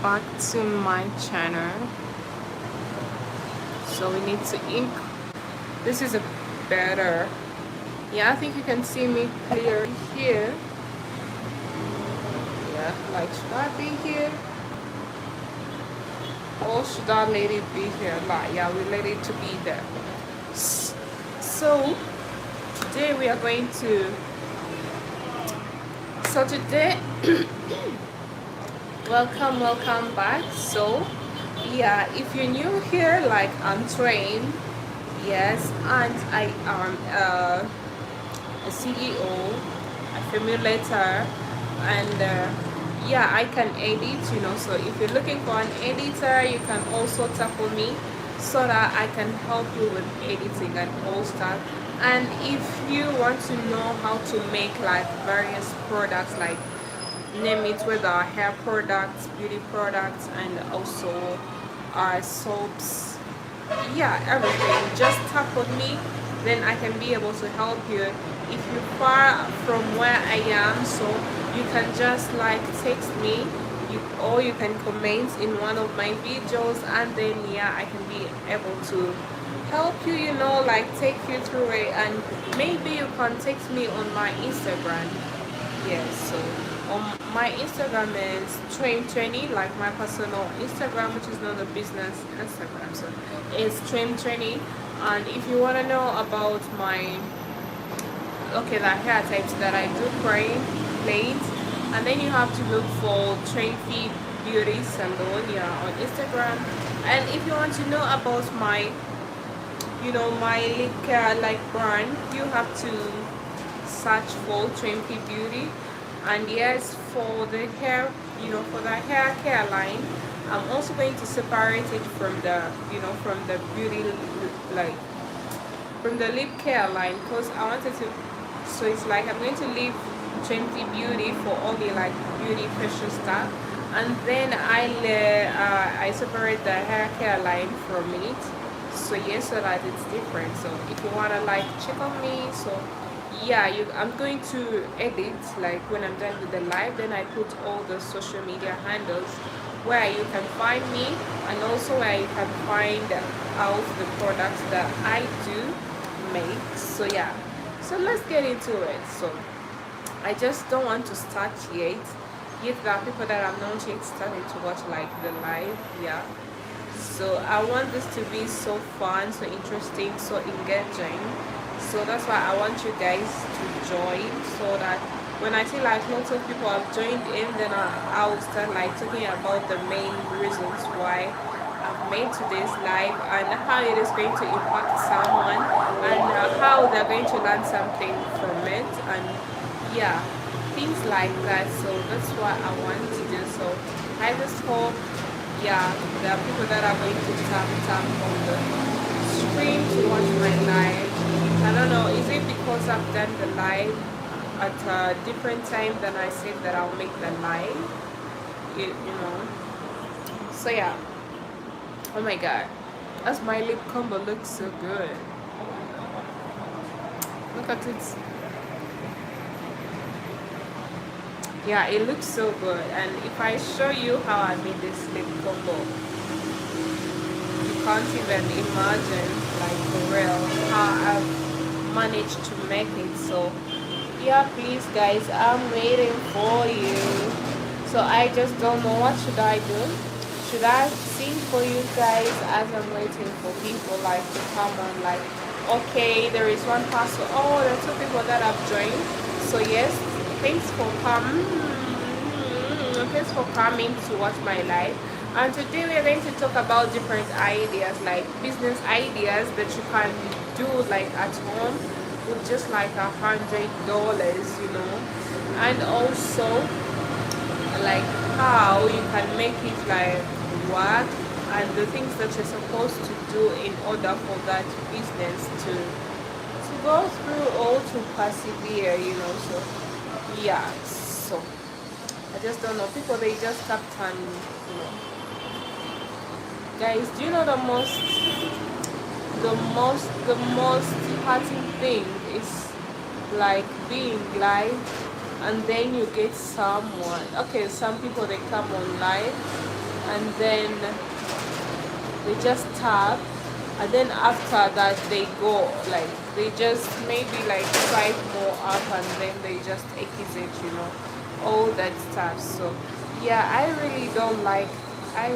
back to my channel. So we need to ink. This is a better. Yeah, I think you can see me clear here. Yeah, like should I be here? Or should I let it be here? Like, yeah, we let it to be there. So today we are going to. So today, welcome back. So yeah, if you're new here, like I'm trained, yes, and I am a CEO, a formulator, and yeah, I can edit, so if you're looking for an editor, you can also tackle me so that I can help you with editing and all stuff. And if you want to know how to make like various products, like name it, whether hair products, beauty products, and also our soaps, yeah, everything, just tap on me, then I can be able to help you. If you're far from where I am, so you can just like text me, or you can comment in one of my videos, and then yeah, I can be able to help you, like take you through it. And maybe you can text me on my Instagram. Yes, so my Instagram is Train20, like my personal Instagram, which is not a business Instagram. So it's Train20. And if you want to know about my, okay, the hair types that I do, plain, and then you have to look for Train Beauty Salon, yeah, on Instagram. And if you want to know about my, my lip care like brand, you have to search for Train Beauty. And yes, for the hair, for the hair care line, I'm also going to separate it from the, from the beauty, like from the lip care line, because I wanted to. So it's like I'm going to leave Trendy Beauty for all the like beauty facial stuff, and then I separate the hair care line from it. So yes, so that it's different. So if you wanna like check on me, so yeah, I'm going to edit like when I'm done with the live, then I put all the social media handles where you can find me, and also where you can find out the products that I do make. So yeah, so let's get into it. So I just don't want to start yet there are people that have not yet started to watch like the live, yeah. So I want this to be so fun, so interesting, so engaging. So that's why I want you guys to join, so that when I see like lots of people have joined in, then I'll start like talking about the main reasons why I've made today's live, and how it is going to impact someone, and how they're going to learn something from it, and yeah, things like that. So that's what I want to do. So I just hope, yeah, there are people that are going to tap on the screen to watch my live. I don't know, is it because I've done the live at a different time than I said that I'll make the live, you know. So yeah, oh my god, that's my lip combo, looks so good. Look at it. Yeah, it looks so good. And if I show you how I made this lip combo, you can't even imagine, like for real, how I've managed to make it. So yeah, please guys, I'm waiting for you. So I just don't know, what should I do? Should I sing for you guys as I'm waiting for people like to come on? Like, okay, there is one person. Oh, there are two people that have joined. So yes, thanks for coming to watch my live. And today we are going to talk about different ideas, like business ideas that you can do like at home with just like $100, and also like how you can make it like work, and the things that you're supposed to do in order for that business to go through or to persevere, so yeah. So I just don't know, people, they just tap and guys, do you know the most hurting thing is like being live, and then you get someone, okay, some people, they come on live and then they just tap, and then after that they go like they just maybe like swipe more up, and then they just exit, all that stuff. So yeah, I really don't like that.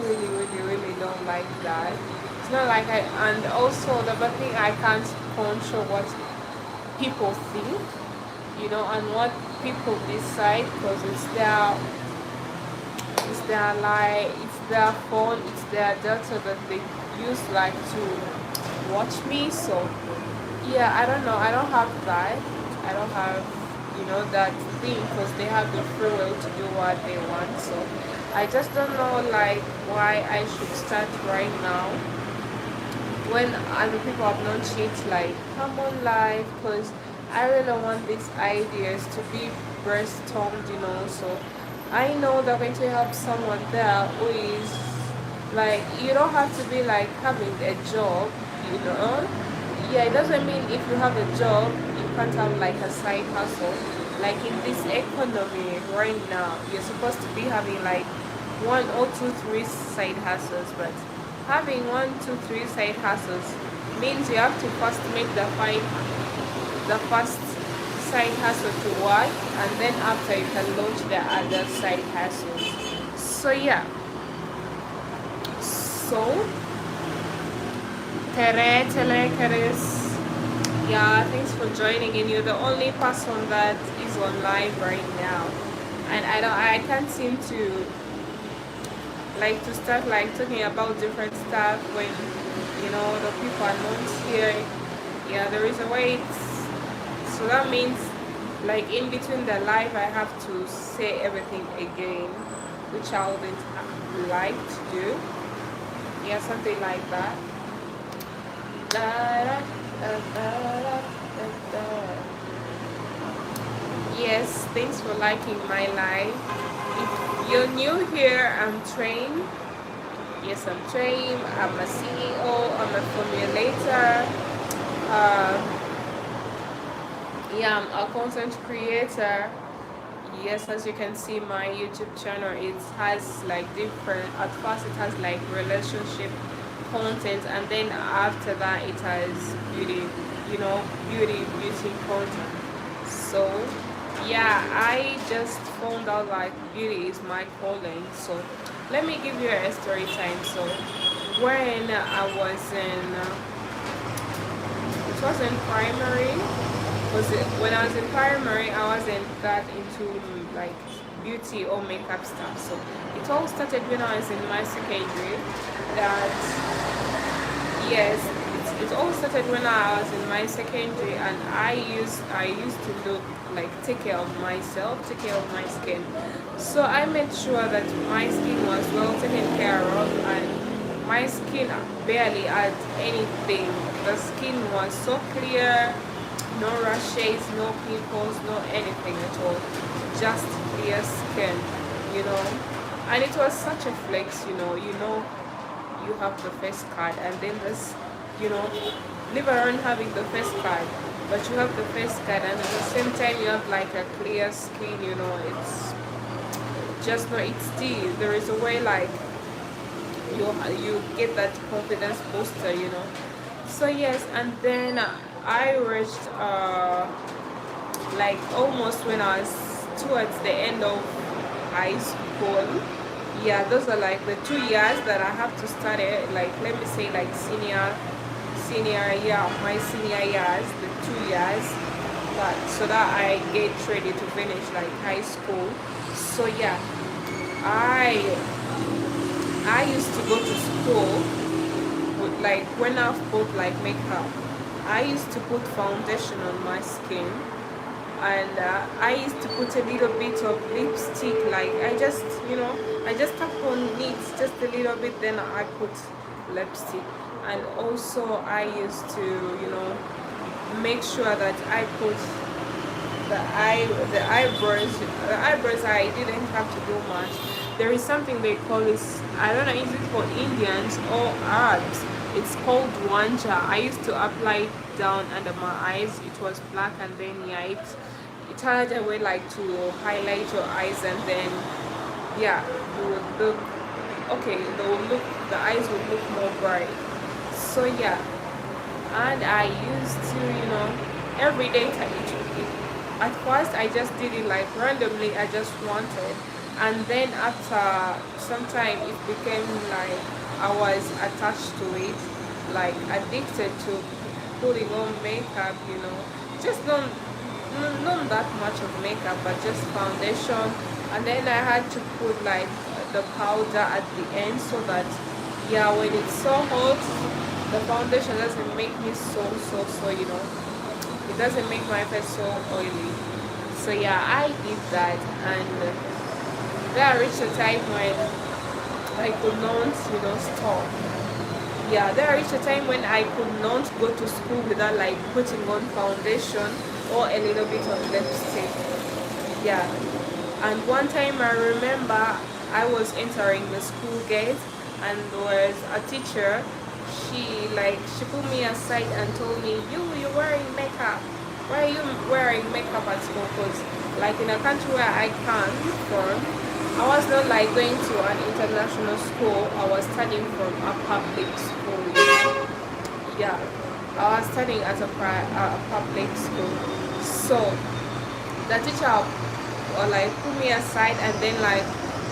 It's not like I, and also the bad thing, I can't control what people think, and what people decide, because it's their phone, it's their data that they use like to watch me. So yeah, I don't know, I don't have that. I don't have, that thing, because they have the free will to do what they want. So I just don't know like why I should start right now when other people have not changed like come on live, because I really want these ideas to be brainstormed, so I know they're going to help someone there who is like, you don't have to be like having a job, yeah, it doesn't mean if you have a job you can't have like a side hustle. Like in this economy right now, you're supposed to be having like one or two three side hustles, but having one two three side hustles means you have to first make the first side hustle to work, and then after you can launch the other side hustles. So yeah, so Keres, yeah, thanks for joining in. You're the only person that is on live right now, and I can't seem to like to start like talking about different stuff when the people are not here. Yeah, there is a way. So that means like in between the live I have to say everything again, which I wouldn't like to do. Yeah, something like that. Yes, thanks for liking my live. If you're new here, I'm Train. Yes, I'm Train. I'm a CEO. I'm a formulator. Yeah, I'm a content creator. Yes, as you can see, my YouTube channel, it has like different, at first it has like relationship content, and then after that it has beauty, beauty content. So yeah, I just found out like beauty is my calling. So let me give you a story time. So when I was in it was in primary, when I was in primary, I wasn't that into like beauty or makeup stuff. So it all started when I was in my secondary. That yes, it all started when I was in my secondary, and I used to look like take care of myself, take care of my skin. So I made sure that my skin was well taken care of, and my skin barely had anything. The skin was so clear, no rashes, no pimples, no anything at all, just clear skin, and it was such a flex, you have the face card, and then this, live around having the face card, but you have the face card, and at the same time you have like a clear skin, it's just not, it's still, there is a way like you get that confidence booster, so yes. And then I reached like almost when I was towards the end of high school. Yeah, those are like the 2 years that I have to study, like let me say like senior year, my senior years, the 2 years, but so that I get ready to finish like high school. So yeah, I used to go to school with like, when I've put like makeup, I used to put foundation on my skin, and I used to put a little bit of lipstick, like I just tap on it just a little bit, then I put lipstick. And also I used to make sure that I put the eyebrows I didn't have to do much. There is something they call this, I don't know, is it for Indians or Arabs, it's called wanja. I used to apply it down under my eyes. It was black, and then yeah, it had a way like to highlight your eyes, and then yeah, you would look okay, they will look, the eyes will look more bright. So yeah, and I used to, every day at first I just did it like randomly, I just wanted, and then after some time it became like I was attached to it, like addicted to putting on makeup, just not that much of makeup, but just foundation, and then I had to put like the powder at the end so that, yeah, when it's so hot, the foundation doesn't make me so, it doesn't make my face so oily. So yeah, I did that, and there reached a time when I could not, stop. Yeah, there reached a time when I could not go to school without like putting on foundation or a little bit of lipstick. Yeah, and one time I remember I was entering the school gate, and there was a teacher. She put me aside and told me, you're wearing makeup. Why are you wearing makeup at school? Because like in a country where I come from, I was not like going to an international school. I was studying from a public school. Yeah, I was studying at a public school. So the teacher like put me aside, and then like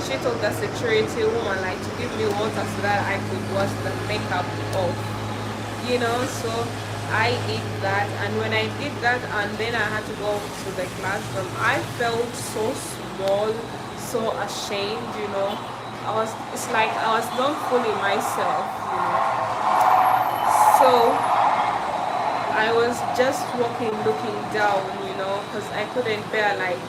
she told the security woman like to give me water so that I could wash the makeup off. So I did that, and when I did that and then I had to go to the classroom, I felt so small, so ashamed. It's like I was not fully myself. So I was just walking looking down, because I couldn't bear like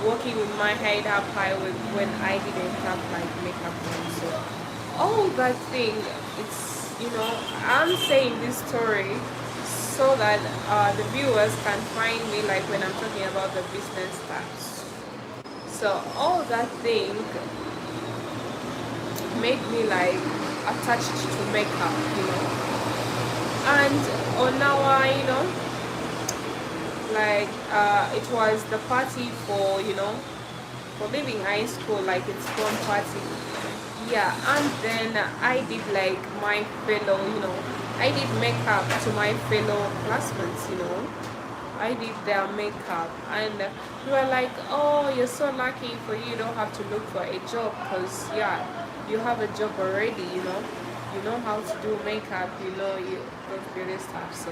walking with my head up high when I didn't have like makeup on. So all that thing, I'm saying this story so that the viewers can find me like when I'm talking about the business stuff. So all that thing made me like attached to makeup. And on our, like it was the party for leaving high school, like it's fun party. Yeah, and then I did like my fellow, I did makeup to my fellow classmates. I did their makeup, and we were like, oh, you're so lucky, for you don't have to look for a job, because yeah, you have a job already. You know how to do makeup, you those beauty stuff. So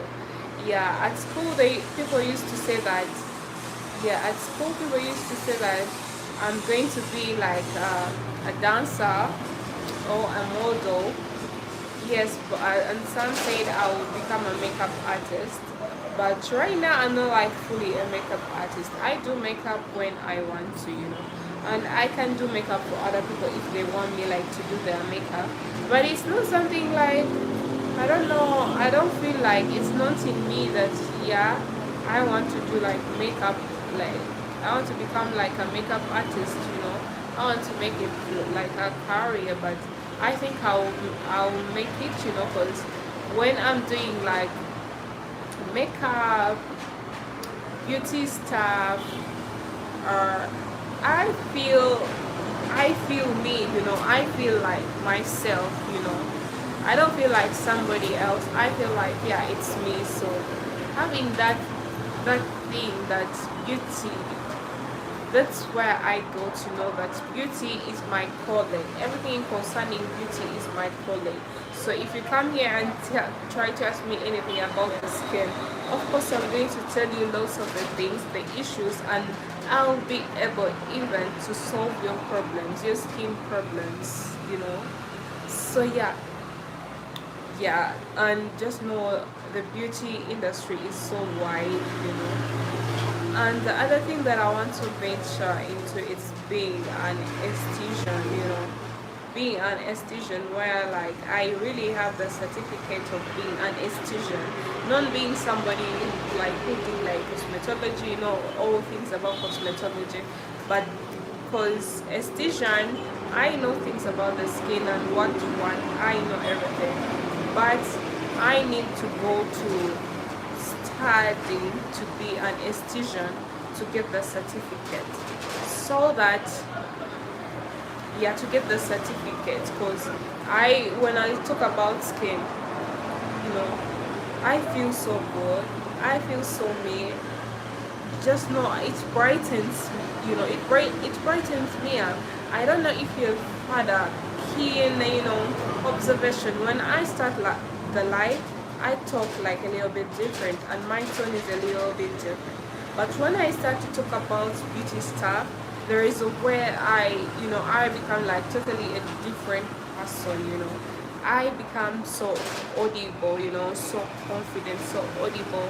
yeah, at school people used to say that, I'm going to be like a dancer or a model. Yes, but and some said I will become a makeup artist. But right now I'm not like fully a makeup artist. I do makeup when I want to. And I can do makeup for other people if they want me like to do their makeup. But it's not something like, I don't know, I don't feel like it's not in me that, yeah, I want to do like makeup, like I want to become like a makeup artist. I want to make it like a career, but I think I'll make it, because when I'm doing like makeup, beauty stuff, or I feel me, I feel like myself. I don't feel like somebody else. I feel like, yeah, it's me. So having that thing, that beauty, that's where I go to know that beauty is my calling. Everything concerning beauty is my calling. So if you come here and try to ask me anything about the skin, of course I'm going to tell you lots of the things, the issues, and I'll be able even to solve your problems, your skin problems. So yeah, and just know the beauty industry is so wide. And the other thing that I want to venture into is being an esthetician. Being an esthetician where like I really have the certificate of being an esthetician, not being somebody like who do like cosmetology, all things about cosmetology, but because esthetician, I know things about the skin and what to want, I know everything, but I need to go to studying to be an esthetician to get the certificate, so that yeah, to get the certificate. Because I, when I talk about skin, you know, I feel so good, I feel so me. Just know it brightens, it brightens me up. I don't know if you've had a keen, observation. When I start the live, I talk like a little bit different, and my tone is a little bit different. But when I start to talk about beauty stuff, there is a where I become like totally a different person. I become so audible, so confident, so audible,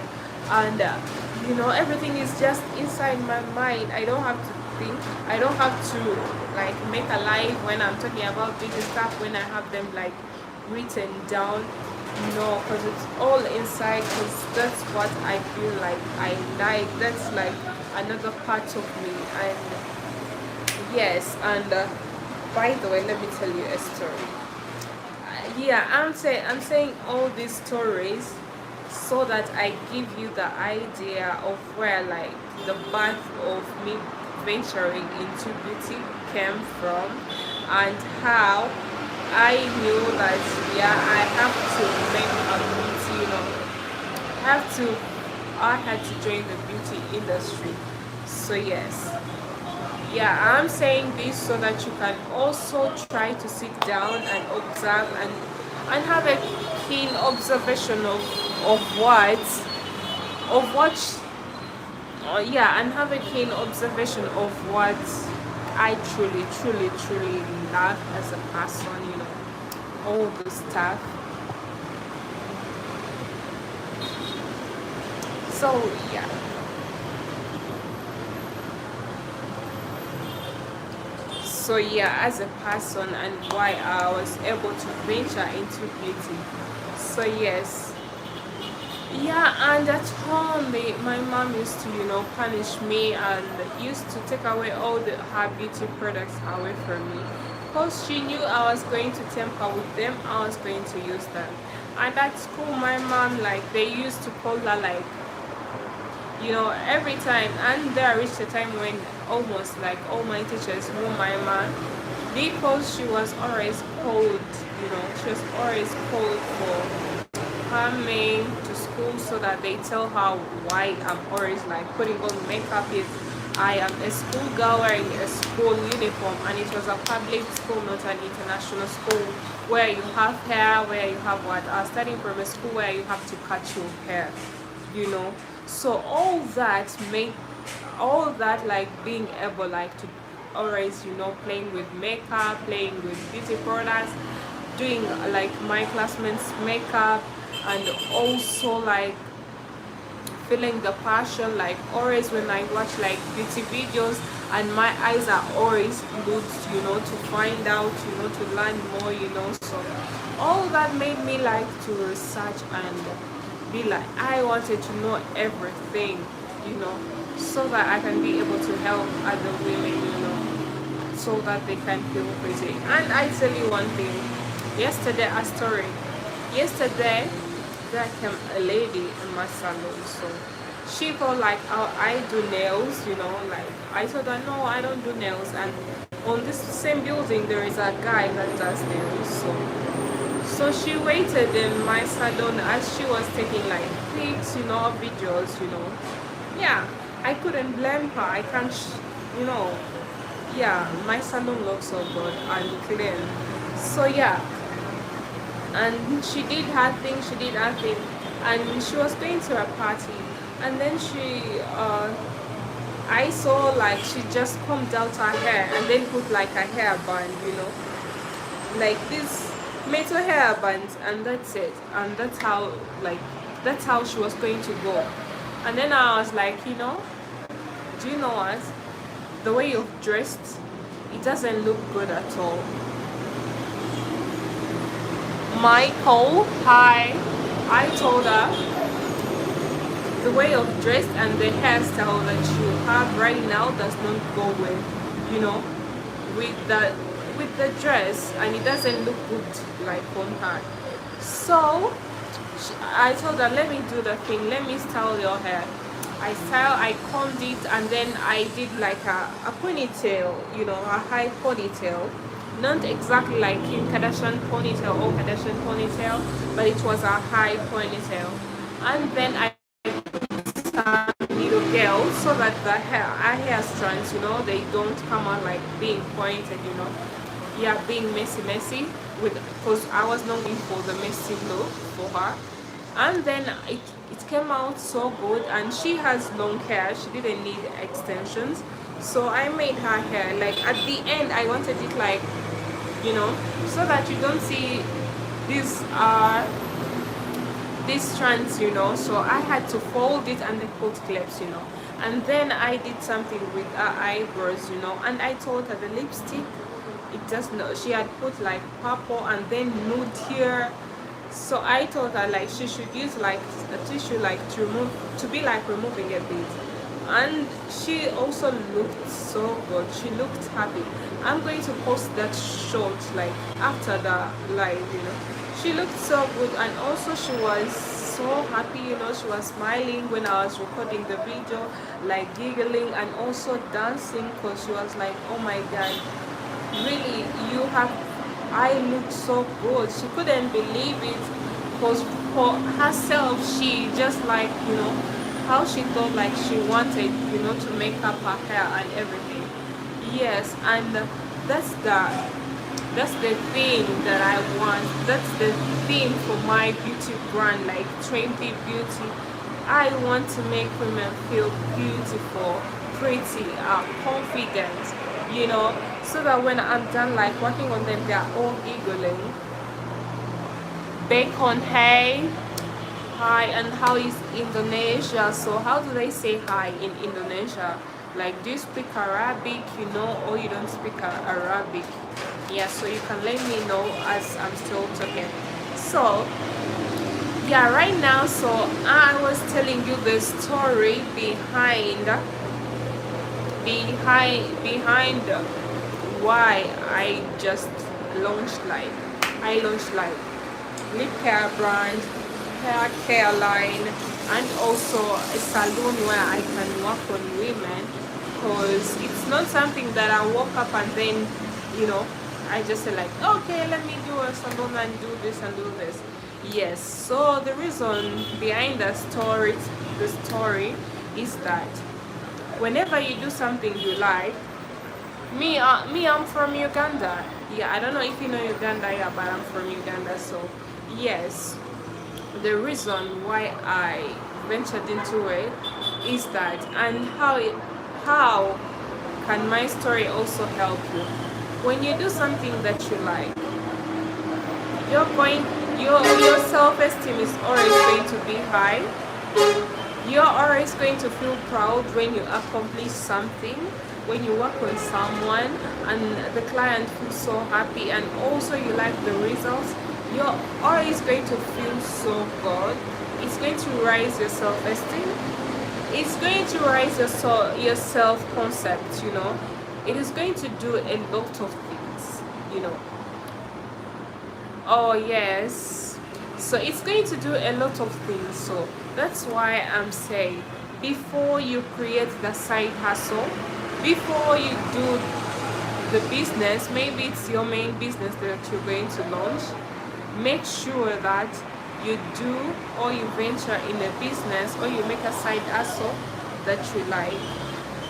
and everything is just inside my mind. I don't have to think. I don't have to like make a live when I'm talking about beauty stuff, when I have them like written down. No, because it's all inside. Because that's what I feel like I like. That's like another part of me. And yes, and by the way, let me tell you a story. Yeah, I'm saying all these stories so that I give you the idea of where like the birth of me venturing into beauty came from, and how I knew that yeah, I have to make a beauty, have to I had to join the beauty industry. So yes, yeah, I'm saying this so that you can also try to sit down and observe, and have a keen observation of what of what yeah, and have a keen observation of what I truly truly truly love as a person, all the stuff. So yeah. So yeah, as a person, and why I was able to venture into beauty. So yes, yeah, and at home, my mom used to, punish me, and used to take away all her beauty products away from me, because she knew I was going to temper with them. I was going to use them. And at school, my mom, like, they used to call her like, every time. And there reached a time when almost like all my teachers knew my mom, because she was always called, she was always called for coming to school, so that they tell her why I'm always like putting on makeup. Is I am a school girl wearing a school uniform, and it was a public school, not an international school, where you have hair, where you have what? Starting from a school where you have to cut your hair, you know. So all that like being able like to always, playing with makeup, playing with beauty products, doing like my classmates' makeup, and also like feeling the passion, like always when I watch like beauty videos, and my eyes are always glued, to find out, to learn more, so all that made me like to research and be like, I wanted to know everything, so that I can be able to help other women, so that they can feel pretty. And I tell you one thing, yesterday a story. Yesterday there came a lady in my salon, so she felt like, oh, I do nails, like I told her no, I don't do nails. And on this same building there is a guy that does nails, so she waited in my salon as she was taking like pics, videos, yeah, I couldn't blame her. I can't, yeah, my salon looks so good and clean. So yeah, and she did her thing, and she was going to a party, and then I saw like she just combed out her hair and then put like a hairband, like this metal hairband, and that's it, and that's how she was going to go. And then I was like, do you know what? The way you've dressed, it doesn't look good at all. Michael, hi. I told her the way you've dressed and the hairstyle that you have right now does not go with, with the dress, and it doesn't look good like on her. So I told her, let me do the thing, let me style your hair. I combed it, and then I did like a ponytail, a high ponytail. not exactly like Kim Kardashian ponytail or Kardashian ponytail, but it was a high ponytail. And then I little girl so that the hair strands, they don't come out like being pointed, yeah, being messy with, because I was not going for the messy look for her. And then it came out so good, and she has long hair, she didn't need extensions, so I made her hair like at the end I wanted it like, so that you don't see these strands, so I had to fold it and then put clips, and then I did something with her eyebrows, and I told her the lipstick, it does not, she had put like purple and then nude here, so I told her like she should use like a tissue like to be like removing a bit, and she also looked so good, she looked happy. I'm going to post that shot like after the live, she looked so good, and also she was so happy, she was smiling when I was recording the video, like giggling and also dancing, because she was like, oh my god, really, I looked so good. She couldn't believe it, because for herself she just like, how she thought like she wanted, to make up her hair and everything. Yes, and that's the thing that I want. That's the theme for my beauty brand, like Trendy Beauty. I want to make women feel beautiful, pretty, confident, so that when I'm done like working on them, they're all giggling. Bacon, hey, hi, and how is Indonesia? So how do they say hi in Indonesia? Like, do you speak Arabic, or you don't speak Arabic? Yeah, so you can let me know as I'm still talking. So yeah, right now, so I was telling you the story behind why I launched like lip care brand, hair care line, and also a salon where I can work on women, because it's not something that I woke up and then, I just say like, okay, let me do a salon and do this and do this. Yes, so the reason behind the story is that whenever you do something you like, I'm from Uganda. Yeah, I don't know if you know Uganda, yeah, but I'm from Uganda. So yes, the reason why I ventured into it is that, and how can my story also help you? When you do something that you like, your self-esteem is always going to be high. You're always going to feel proud when you accomplish something, when you work on someone and the client feels so happy, and also you like the results. You're always going to feel so good. It's going to raise your self-esteem. It's going to raise your self-concept, It is going to do a lot of things. Oh yes, so it's going to do a lot of things. So that's why I'm saying, before you create the side hustle, before you do the business, maybe it's your main business that you're going to launch, make sure that you do, or you venture in a business, or you make a side hustle that you like.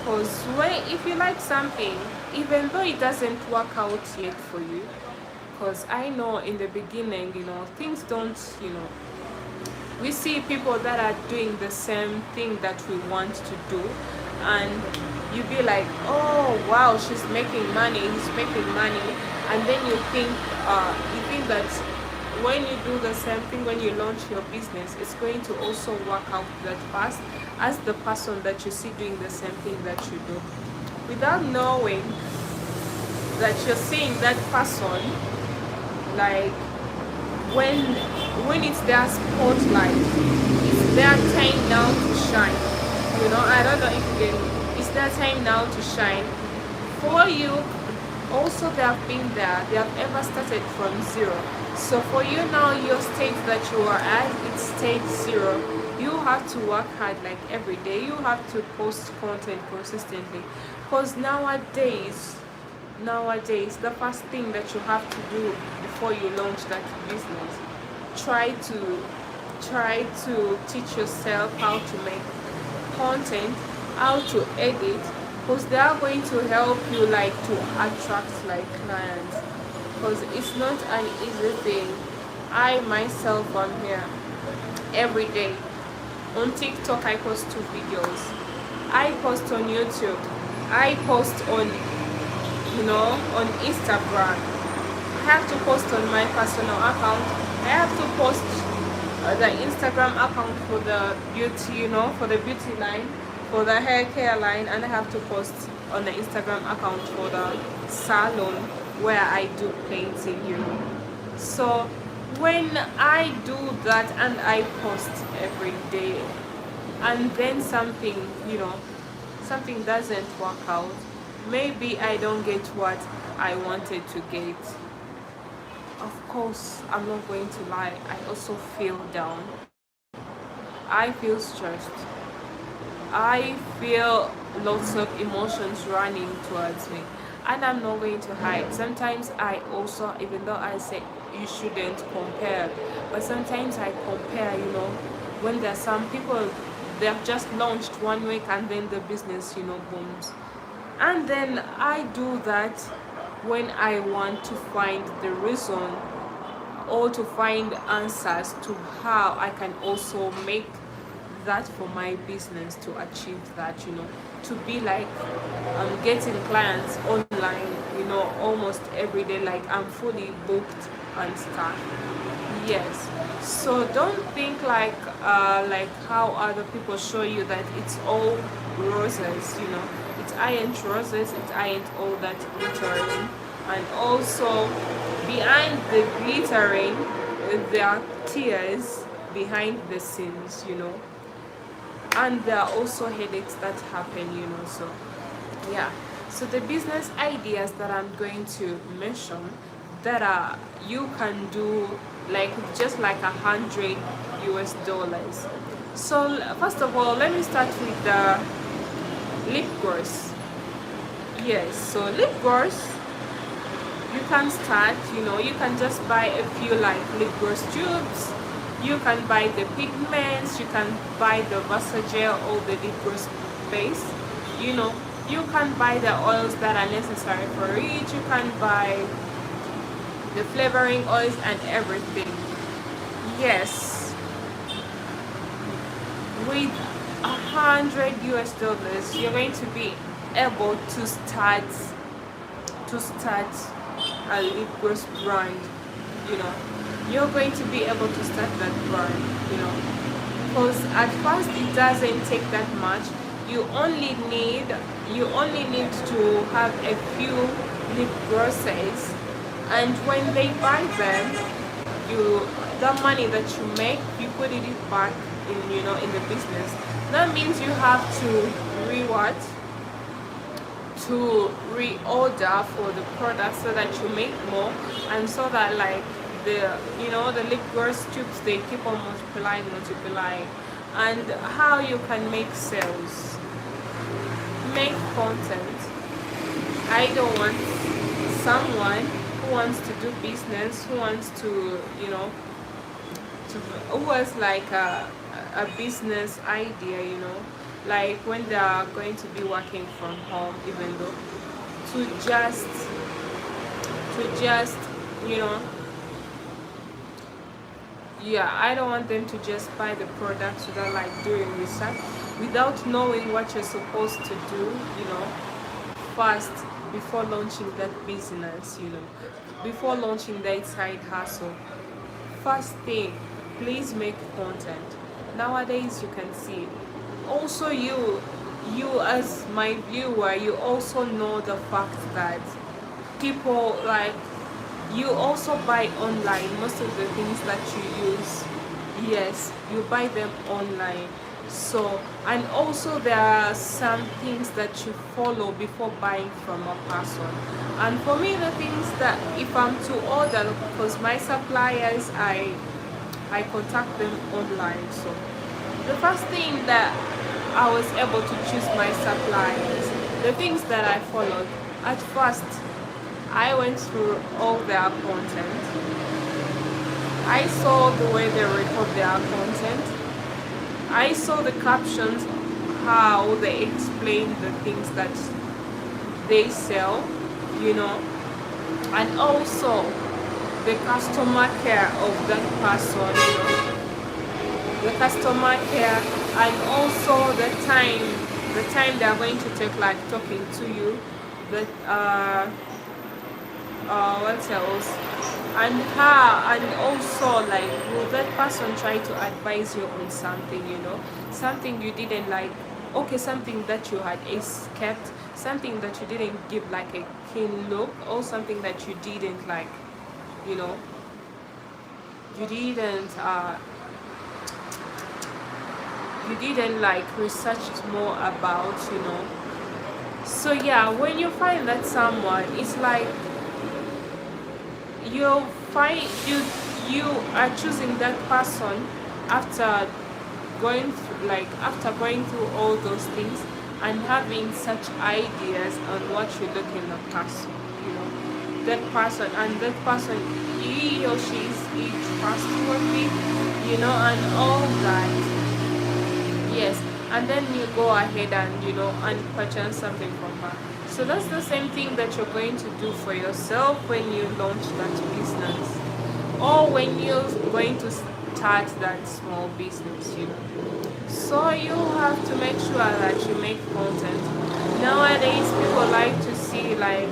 Because if you like something, even though it doesn't work out yet for you, because I know in the beginning, things don't, we see people that are doing the same thing that we want to do, and you be like, oh wow, she's making money, he's making money, and then you think that when you do the same thing, when you launch your business, it's going to also work out that fast as the person that you see doing the same thing that you do, without knowing that you're seeing that person like when it's their spotlight, it's their time now to shine. I don't know if you get me. It's their time now to shine. For you, also they have been there. They have ever started from zero. So for you now, your state that you are at, it's stage 0. You have to work hard like every day. You have to post content consistently. Because nowadays, nowadays, the first thing that you have to do before you launch that business, try to teach yourself how to make content, how to edit, because they are going to help you like to attract like clients, because it's not an easy thing. I myself am here every day. On TikTok I post 2 videos, I post on YouTube, I post on on Instagram. I have to post on my personal account. I have to post the Instagram account for the beauty, for the beauty line, for the hair care line, and I have to post on the Instagram account for the salon where I do painting. So when I do that and I post every day, and then something doesn't work out, maybe I don't get what I wanted to get, of course I'm not going to lie, I also feel down, I feel stressed, I feel lots of emotions running towards me, and I'm not going to hide. Sometimes I also, even though I say you shouldn't compare, but sometimes I compare, when there's some people, they have just launched 1 week and then the business, booms. And then I do that when I want to find the reason or to find answers to how I can also make that for my business, to achieve that, to be like I'm getting clients online, almost every day, like I'm fully booked and stuff. Yes. So don't think like how other people show you that it's all roses, it ain't roses, it ain't all that glittering. And also behind the glittering, there are tears behind the scenes, and there are also headaches that happen, so yeah. So the business ideas that I'm going to mention, that are you can do like just like $100. So first of all, let me start with the lip gloss. Yes, so lip gloss, you can start, you can just buy a few like lip gloss tubes, you can buy the pigments, you can buy the Vasagel or the lip gloss base, you can buy the oils that are necessary for it, you can buy the flavoring oils and everything. Yes, with $100, you're going to be able to start a lip gloss brand. You're going to be able to start that brand. Because at first it doesn't take that much. You only need to have a few lip glosses, and when they buy them, the money that you make, you put it back in the business. That means you have to reorder for the product so that you make more, and so that like the lip gloss tubes, they keep on multiplying, and how you can make sales, make content. I don't want someone who wants to do business, who wants to who has like a business idea, like when they are going to be working from home, even though to just yeah, I don't want them to just buy the products without like doing research, without knowing what you're supposed to do, first, before launching that business, before launching that side hustle. First thing, please make content. Nowadays you can see, also you as my viewer, you also know the fact that people like, you also buy online most of the things that you use. Yes, you buy them online. So, and also there are some things that you follow before buying from a person. And for me, the things that if I'm to order, because my suppliers, I contact them online. So the first thing that I was able to choose my suppliers, the things that I followed at first, I went through all their content. I saw the way they record their content. I saw the captions, how they explain the things that they sell, you know, and also the customer care of that person, you know, the customer care, and also the time they are going to take, like talking to you, the what else, and how, and also like will that person try to advise you on something, you know, something you didn't like, okay, something that you had escaped, something that you didn't give like a keen look, or something that you didn't like, you know, you didn't like research more about, you know. So yeah, when you find that someone, it's like you find you are choosing that person after going through all those things and having such ideas on what you look in the person, you know, that person, and that person, he or she is trustworthy, you know, and all that. Yes, and then you go ahead and, you know, and purchase something from her. So that's the same thing that you're going to do for yourself when you launch that business, or when you're going to start that small business, you know. So you have to make sure that you make content. Nowadays people like to see like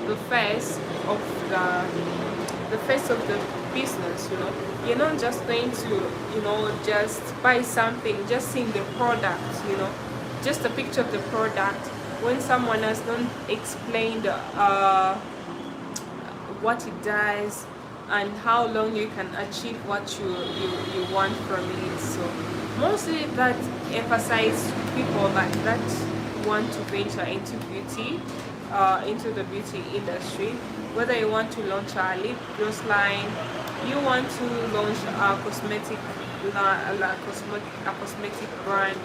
the face of the face of the business, you know. You're not just going to, you know, just buy something, just seeing the product, you know, just a picture of the product, when someone has not explained what it does and how long you can achieve what you want from it. So mostly that emphasize people like that want to venture into beauty, into the beauty industry, whether you want to launch a lip gloss line, you want to launch a cosmetic brand,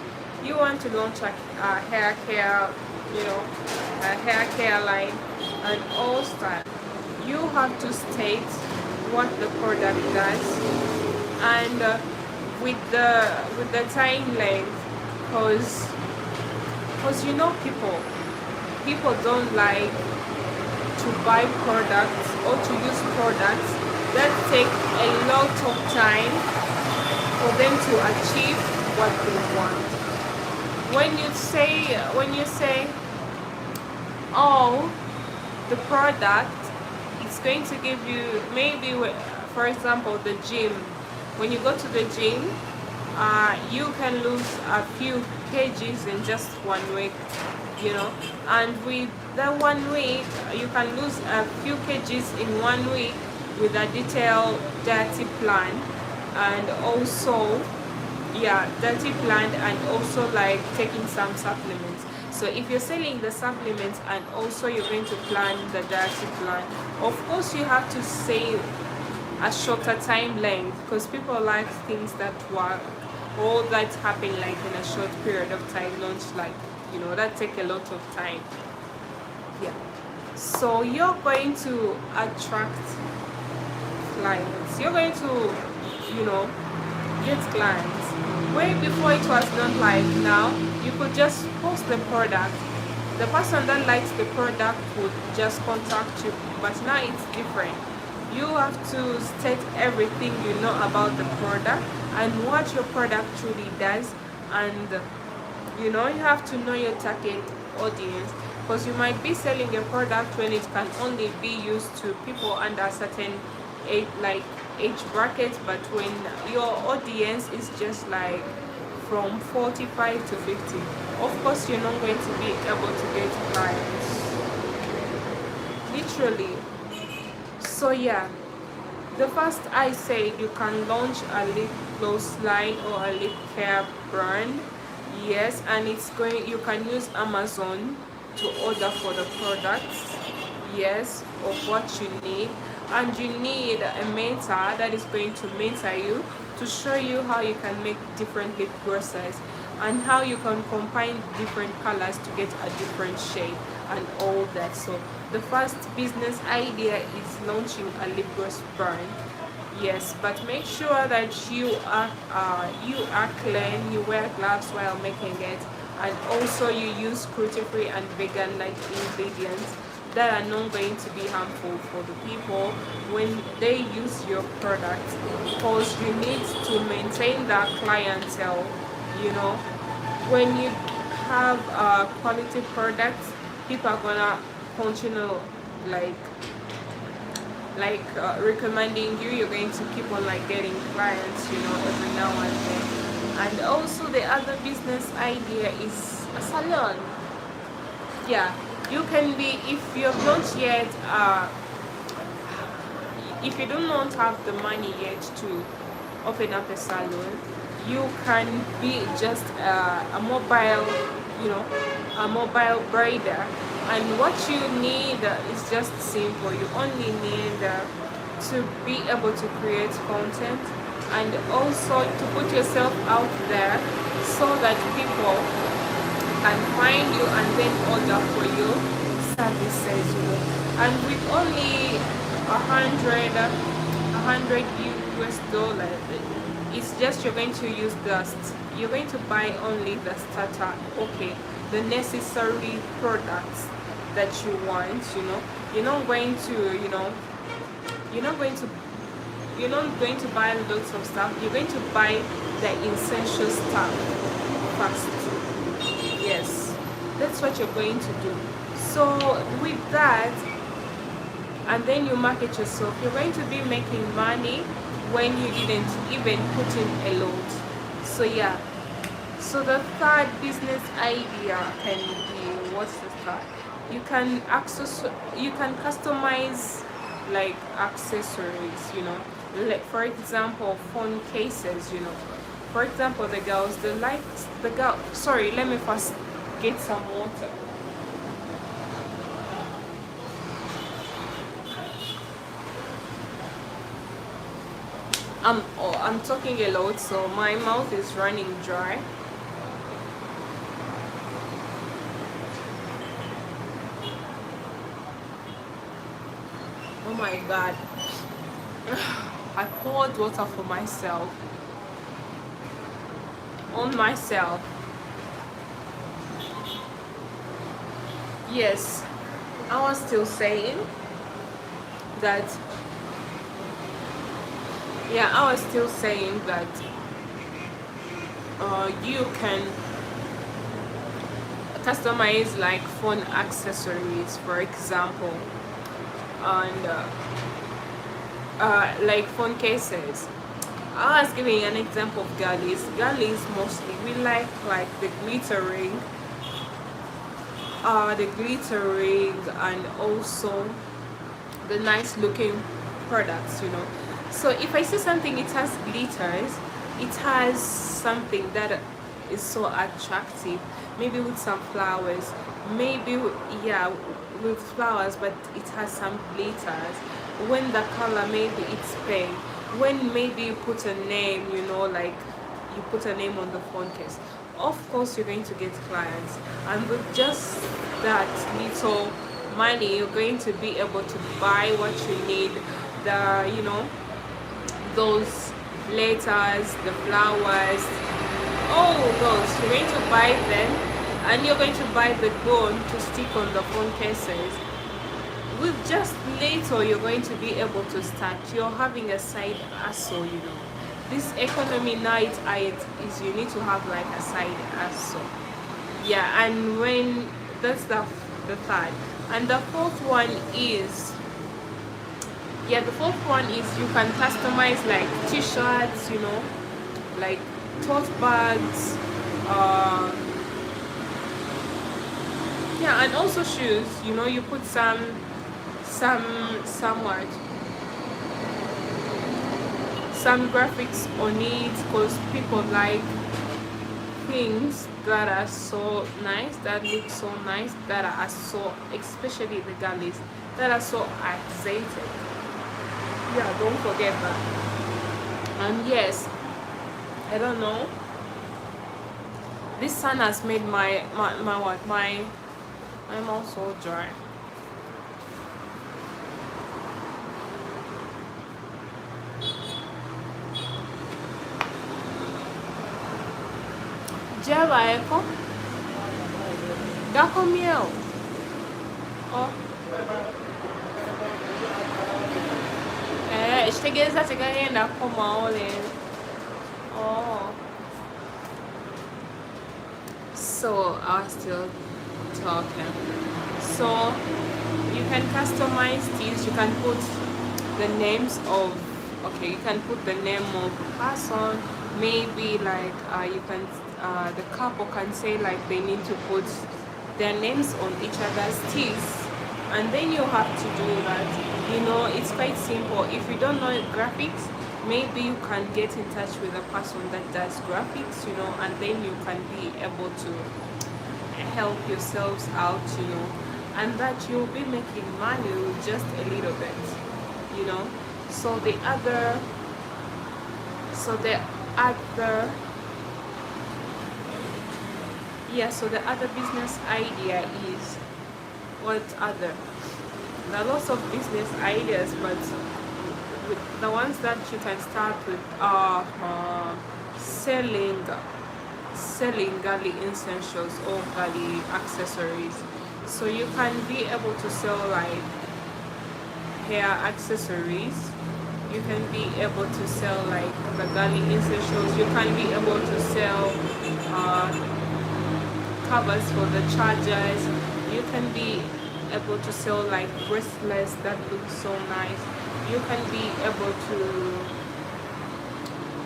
you want to launch a hair care, you know, a hair care line, and all style. You have to state what the product does, and with the time length, because you know, people don't like to buy products or to use products that take a lot of time for them to achieve what they want. When you say, oh, the product is going to give you, maybe, for example, the gym. When you go to the gym, you can lose a few kgs in just 1 week, you know, and with the 1 week you can lose a few kgs in 1 week with a detailed dirty plan, and also, yeah, dirty plan, and also like taking some supplements. So if you're selling the supplements and also you're going to plan the dirty plan, of course you have to say a shorter time length, because people like things that work, all that happen like in a short period of time, not like, you know, that take a lot of time. Yeah, so you're going to attract clients, you're going to, you know, get clients. Way before it was not like now, you could just post the product, the person that likes the product would just contact you, but now it's different. You have to state everything you know about the product and what your product truly does, and you know, you have to know your target audience, because you might be selling a product when it can only be used to people under a certain age, like age bracket, but when your audience is just like from 45 to 50, of course you're not going to be able to get clients, literally. So yeah, the first I said you can launch a lip gloss line or a lip care brand. Yes, and it's going, you can use Amazon to order for the products, yes, of what you need. And you need a mentor that is going to mentor you to show you how you can make different lip glosses and how you can combine different colors to get a different shade. and all that. So the first business idea is launching a lip gloss brand. Yes, but make sure that you are clean, you wear gloves while making it, and also you use cruelty-free and vegan-like ingredients that are not going to be harmful for the people when they use your product, because you need to maintain that clientele. You know, when you have quality products, people are gonna continue like recommending you. You're going to keep on like getting clients, every now and then. And also the other business idea is a salon. Yeah, you can be, if you've not yet if you do not have the money yet to open up a salon, you can be just a mobile, you know, a mobile braider. And what you need is just simple. You only need to be able to create content, and also to put yourself out there so that people can find you and then order for you services. And with only $100 US, it's just you're going to use you're going to buy only the starter, okay, the necessary products that you want. You're not going to, you're not going to you're not going to buy lots of stuff. You're going to buy the essential stuff first. Yes, that's what you're going to do. So with that, and then you market yourself, you're going to be making money when you didn't even put in a lot. So yeah, so the third business idea can be, what's the third? You can customize like accessories, like for example phone cases. For example, the girls, sorry, let me first get some water. I'm talking a lot, so my mouth is running dry. Oh my god. I poured water for myself. On myself. Yes, I was still saying that, you can customize like phone accessories, for example, and like phone cases. I was giving an example of girlies. Girlies mostly we like the glittering, and also the nice looking products. So if I see something, it has glitters, it has something that is so attractive, maybe with some flowers, maybe yeah, with flowers, but it has some glitters. When the color, maybe it's pink, when maybe you put a name, like you put a name on the phone case, of course you're going to get clients. And with just that little money, you're going to be able to buy what you need, those letters, the flowers, all those. You're going to buy them, and you're going to buy the glue to stick on the phone cases. With just little, you're going to be able to start. You're having a side hustle. This economy now is you need to have like a side hustle. Yeah, and when that's the third. And the fourth one is, you can customize like t-shirts, like tote bags, and also shoes. You put some graphics on it, because people like things that are so nice, that look so nice, that are so, especially the girlies, that are so aesthetic. Yeah, don't forget that. And yes, I don't know, this sun has made my I'm also dry. Java eko? Dako miel. Oh. Ishitegereza tegagenda kukomawo leero. Oh. So I was still talking. So you can customize these. You can put the names of, okay, you can put the name of the person. Maybe like you can the couple can say like they need to put their names on each other's teeth, and then you have to do that. You know, it's quite simple. If you don't know graphics, maybe you can get in touch with a person that does graphics, you know, and then you can be able to help yourselves out, you know, and that you'll be making money with just a little bit, you know. So the other yeah, so the other business idea is, what other, there are lots of business ideas, but with the ones that you can start with are selling girly essentials or girly accessories. So you can be able to sell like hair accessories, you can be able to sell like the girly essentials, you can be able to sell covers for the chargers, you can be able to sell like bracelets that look so nice, you can be able to,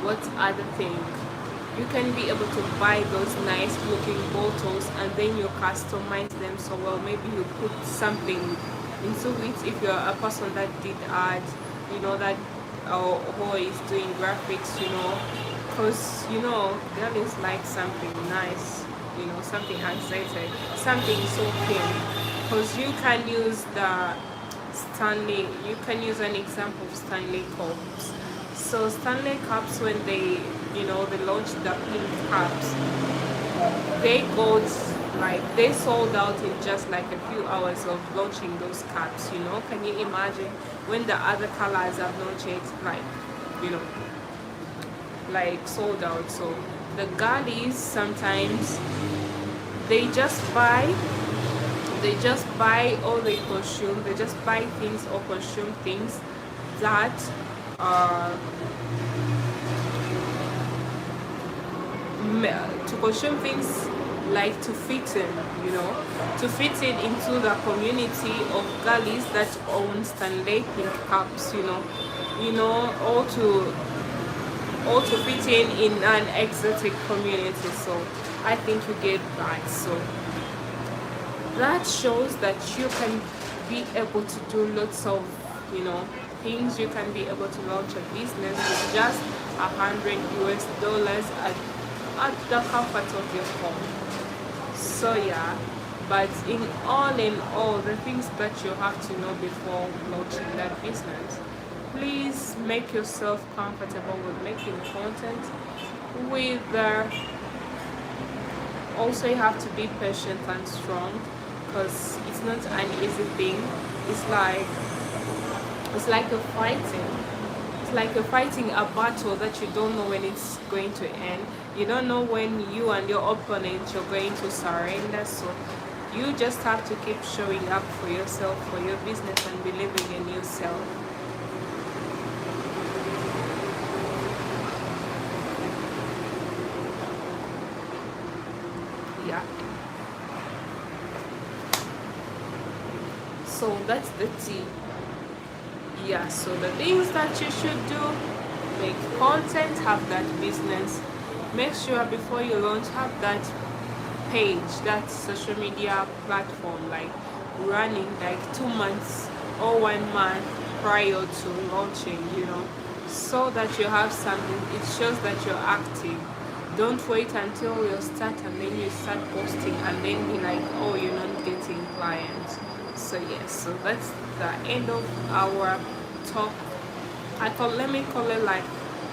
what other thing, you can be able to buy those nice looking bottles and then you customize them so well. Maybe you put something into it if you're a person that did art, you know, that who is doing graphics, you know, because you know girls like something nice, you know, something excited, something so thin, because you can use the Stanley, you can use an example of Stanley cups. So Stanley cups, when they, you know, they launched the pink cups, they got like, they sold out in just like a few hours of launching those cups, you know. Can you imagine when the other colors have not yet, like, you know, like sold out? So the girlies sometimes they just buy or they consume, they just buy things or consume things that to consume things like to fit in, you know, to fit in into the community of girlies that own Stanley pink cups, you know, or to fit in an exotic community. So I think you get that. So that shows that you can be able to do lots of, you know, things. You can be able to launch a business with just $100 at the comfort of your home. So yeah, but in all, the things that you have to know before launching that business, please make yourself comfortable with making content. With also, you have to be patient and strong, because it's not an easy thing. It's like you're fighting. It's like you're fighting a battle that you don't know when it's going to end. You don't know when you and your opponent you're going to surrender. So you just have to keep showing up for yourself, for your business, and believing in yourself. Yeah. So that's the tea. Yeah, so the things that you should do: make content, have that business, make sure before you launch have that page, that social media platform, like running like 2 months or 1 month prior to launching, you know, so that you have something. It shows that you're active. Don't wait until you start and then you start posting and then be like, oh, you're not getting clients. So yes, so that's the end of our talk. Let me call it like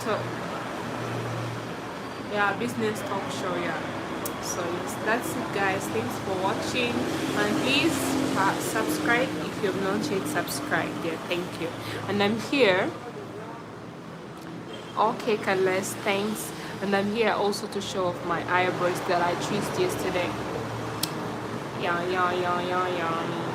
talk, yeah, business talk show. Yeah, So yes, that's it guys, thanks for watching, and please subscribe if you have not yet subscribed. Yeah, thank you. And I'm here, okay Carlos, thanks. And I'm here also to show off my eyebrows that I traced yesterday. Yeah.